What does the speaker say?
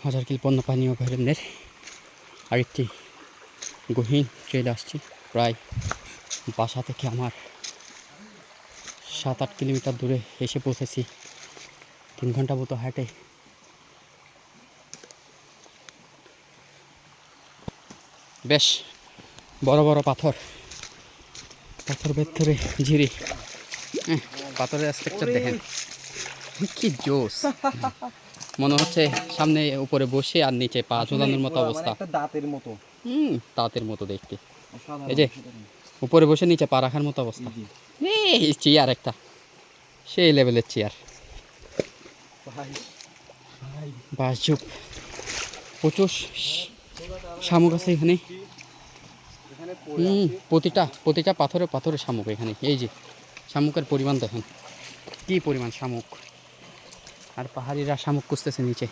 হাজারকিল বন্যপ্রাণী অভয়ারণ্যের আরেকটি গহীন ট্রেল আসছি। প্রায় বাসা থেকে আমার 7-8 কিলোমিটার দূরে এসে পৌঁছেছি। 3 ঘন্টা মতো হাঁটে বেশ বড় বড় পাথর ভেতরে ঝিরি। পাথরের স্ট্রাকচার দেখেন কি জোস। মনে হচ্ছে সামনে উপরে বসে আর নিচে পা ঝুলানোর মতো অবস্থা। দাঁতের মতো দেখতে। এই যে উপরে বসে নিচে পা রাখার মতো অবস্থা। এই চেয়ার একটা সেই লেভেলের চেয়ার। বাসযুপ প্রচুর শামুক আছে এখানে। প্রতিটা পাথরে শামুক এখানে। এই যে শামুকের পরিমাণ দেখেন কি পরিমাণ শামুক। আর পাহাড়িরা শামুক খুঁজতেছে নিচে।